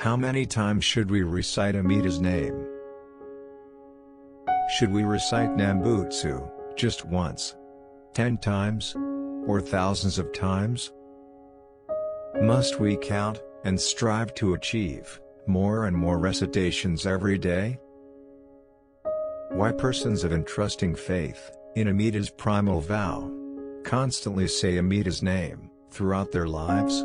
How many times should we recite Amida's name? Should we recite Nembutsu just once, 10 times, or thousands of times? Must we count and strive to achieve more and more recitations every day? Why persons of entrusting faith in Amida's primal vow constantly say Amida's name throughout their lives?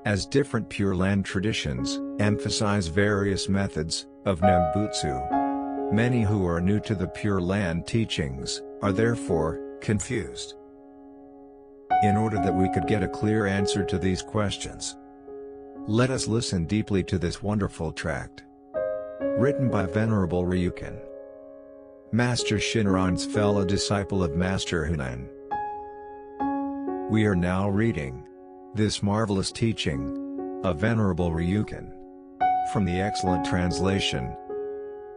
As different Pure Land traditions emphasize various methods of Nembutsu, many who are new to the Pure Land teachings are therefore confused. In order that we could get a clear answer to these questions, let us listen deeply to this wonderful tract, written by Venerable Master Shinran's fellow disciple of Master Shinran. We are now reading this marvelous teaching of Venerable from the excellent translation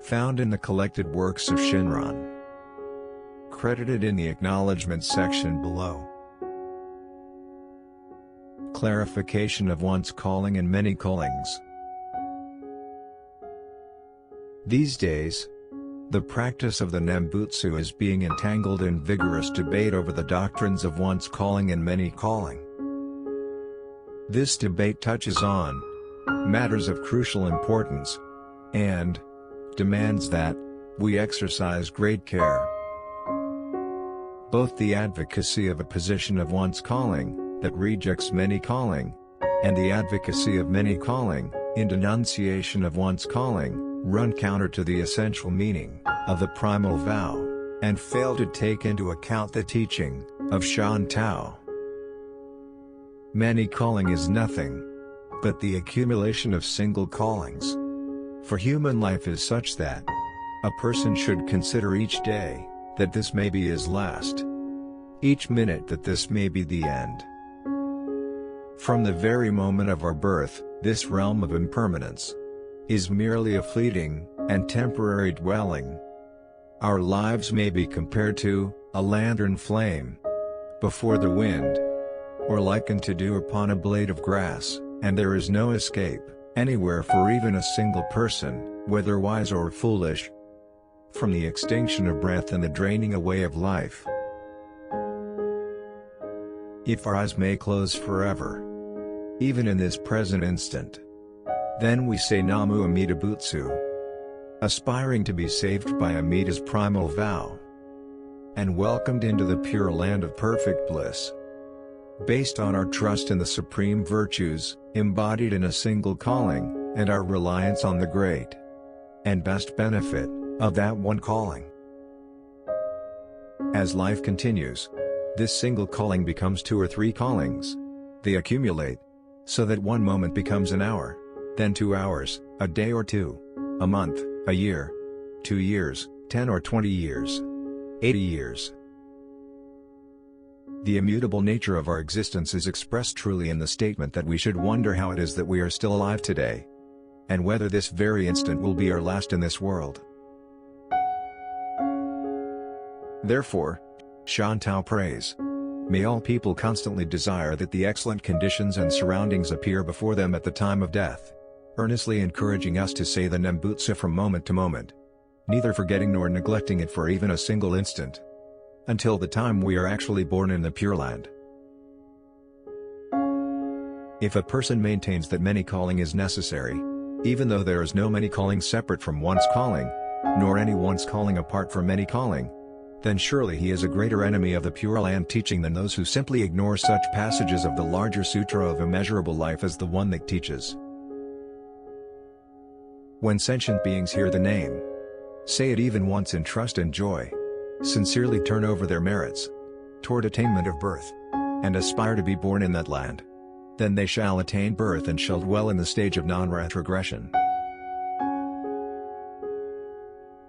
found in the collected works of Shinran, credited in the acknowledgement section below. Clarification of one's calling and many callings. These days, the practice of the Nembutsu is being entangled in vigorous debate over the doctrines of one's calling and many calling. This debate touches on matters of crucial importance and demands that we exercise great care. Both the advocacy of a position of one's calling that rejects many calling, and the advocacy of many calling in denunciation of one's calling, run counter to the essential meaning of the primal vow, and fail to take into account the teaching of Shan Tao. Many calling is nothing but the accumulation of single callings. For human life is such that a person should consider each day that this may be his last, each minute that this may be the end. From the very moment of our birth, this realm of impermanence is merely a fleeting and temporary dwelling. Our lives may be compared to a lantern flame before the wind, or likened to dew upon a blade of grass, and there is no escape anywhere for even a single person, whether wise or foolish, from the extinction of breath and the draining away of life. If our eyes may close forever, even in this present instant, then we say Namu Amida Buddha, aspiring to be saved by Amida's primal vow, and welcomed into the pure land of perfect bliss, based on our trust in the supreme virtues embodied in a single calling, and our reliance on the great and best benefit of that one calling. As life continues, this single calling becomes 2 or 3 callings. They accumulate, so that one moment becomes an hour, then 2 hours, a day or 2, a month, a year, 2 years, 10 or 20 years, 80 years. The immutable nature of our existence is expressed truly in the statement that we should wonder how it is that we are still alive today, and whether this very instant will be our last in this world. Therefore, Shan Tao prays, may all people constantly desire that the excellent conditions and surroundings appear before them at the time of death, earnestly encouraging us to say the Nembutsu from moment to moment, neither forgetting nor neglecting it for even a single instant, until the time we are actually born in the Pure Land. If a person maintains that many calling is necessary, even though there is no many calling separate from one's calling, nor any one's calling apart from any calling, then surely he is a greater enemy of the Pure Land teaching than those who simply ignore such passages of the larger Sutra of Immeasurable Life as the one that teaches. When sentient beings hear the name, say it even once in trust and joy, sincerely turn over their merits toward attainment of birth, and aspire to be born in that land, then they shall attain birth and shall dwell in the stage of non-retrogression.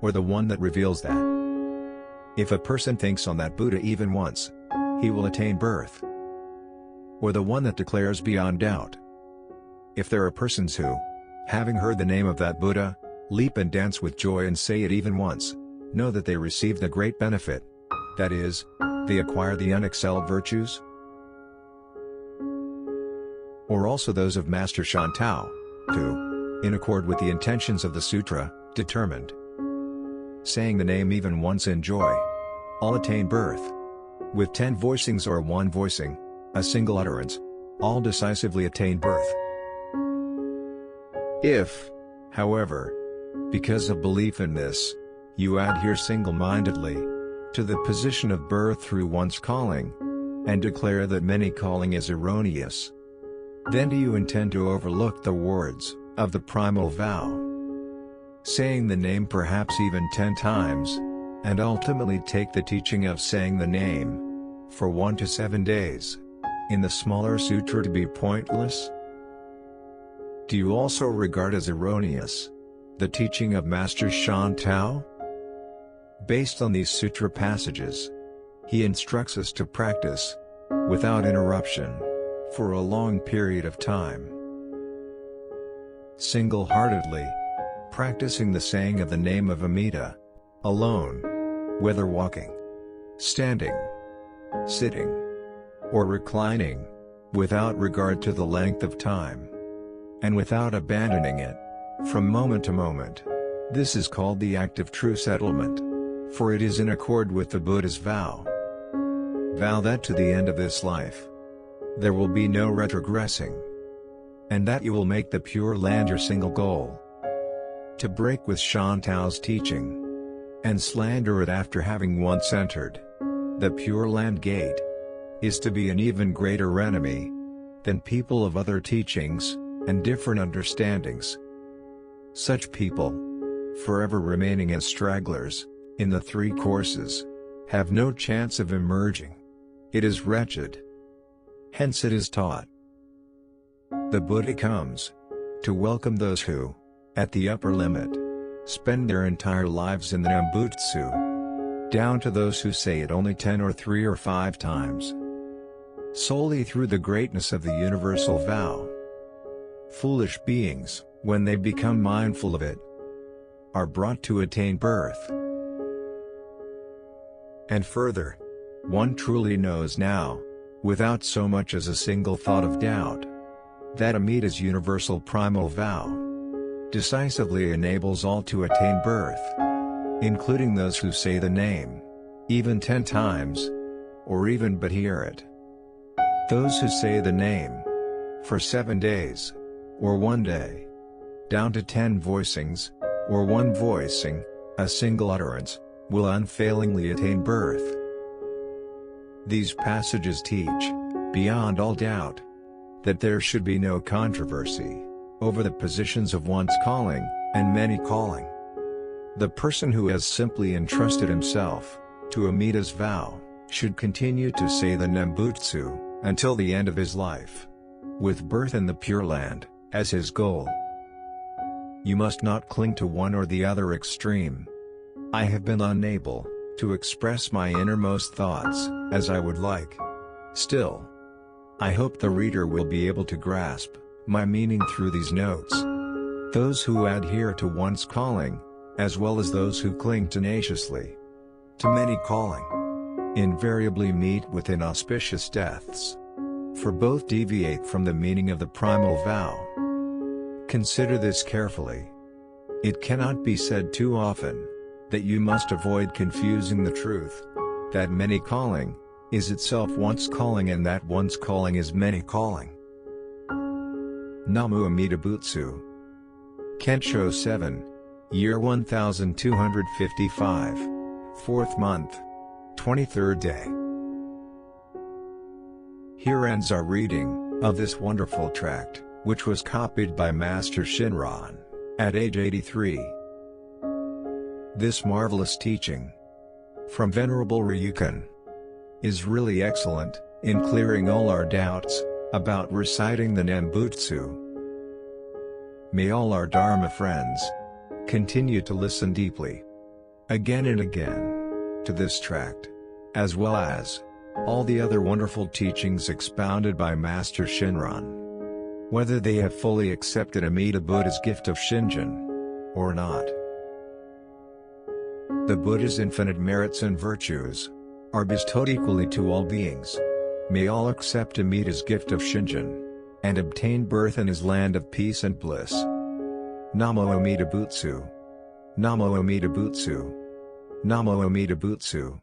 Or the one that reveals that if a person thinks on that Buddha even once, he will attain birth. Or the one that declares beyond doubt. If there are persons who, having heard the name of that Buddha, leap and dance with joy and say it even once, know that they receive the great benefit, that is, they acquire the unexcelled virtues. Or also those of Master Shan Tao, who, in accord with the intentions of the sutra, determined, saying the name even once in joy, all attain birth. With 10 voicings or one voicing, a single utterance, all decisively attain birth. If, however, because of belief in this, you adhere single-mindedly to the position of birth through one's calling, and declare that many calling is erroneous, then do you intend to overlook the words of the primal vow, saying the name perhaps even 10 times, and ultimately take the teaching of saying the name for 1 to 7 days in the smaller sutra to be pointless? Do you also regard as erroneous the teaching of Master Shinran? Based on these sutra passages, he instructs us to practice without interruption for a long period of time, single-heartedly practicing the saying of the name of Amida alone, whether walking, standing, sitting, or reclining, without regard to the length of time, and without abandoning it from moment to moment. This is called the act of true settlement, for it is in accord with the Buddha's vow. Vow that to the end of this life, there will be no retrogressing, and that you will make the Pure Land your single goal. To break with Shantao's teaching, and slander it after having once entered the Pure Land gate, is to be an even greater enemy than people of other teachings and different understandings. Such people, forever remaining as stragglers in the 3 courses, have no chance of emerging. It is wretched. Hence it is taught. The Buddha comes to welcome those who, at the upper limit, spend their entire lives in the Nembutsu, down to those who say it only 10 or 3 or 5 times. Solely through the greatness of the universal vow. Foolish beings, when they become mindful of it, are brought to attain birth. And further, one truly knows now, without so much as a single thought of doubt, that Amida's universal primal vow decisively enables all to attain birth, including those who say the name, even 10 times, or even but hear it. Those who say the name for 7 days, or 1 day, down to 10 voicings, or 1 voicing, a single utterance, will unfailingly attain birth. These passages teach, beyond all doubt, that there should be no controversy over the positions of one's calling and many calling. The person who has simply entrusted himself to Amida's vow should continue to say the Nembutsu until the end of his life, with birth in the Pure Land as his goal. You must not cling to one or the other extreme. I have been unable to express my innermost thoughts as I would like. Still, I hope the reader will be able to grasp my meaning through these notes. Those who adhere to one's calling, as well as those who cling tenaciously to many calling, invariably meet with inauspicious deaths. For both deviate from the meaning of the primal vow. Consider this carefully. It cannot be said too often that you must avoid confusing the truth that many calling is itself one's calling and that one's calling is many calling. Namu Amida Butsu. Kensho 7, Year 1255, 4th month, 23rd day. Here ends our reading of this wonderful tract, which was copied by Master Shinran at age 83. This marvelous teaching from Venerable Ryukin is really excellent in clearing all our doubts about reciting the Nembutsu. May all our Dharma friends continue to listen deeply, again and again, to this tract, as well as all the other wonderful teachings expounded by Master Shinran. Whether they have fully accepted Amida Buddha's gift of Shinjin or not. The Buddha's infinite merits and virtues are bestowed equally to all beings. May all accept Amida's gift of Shinjin and obtain birth in his land of peace and bliss. Namo Amida Butsu. Namo Amida Butsu. Namo Amida Butsu.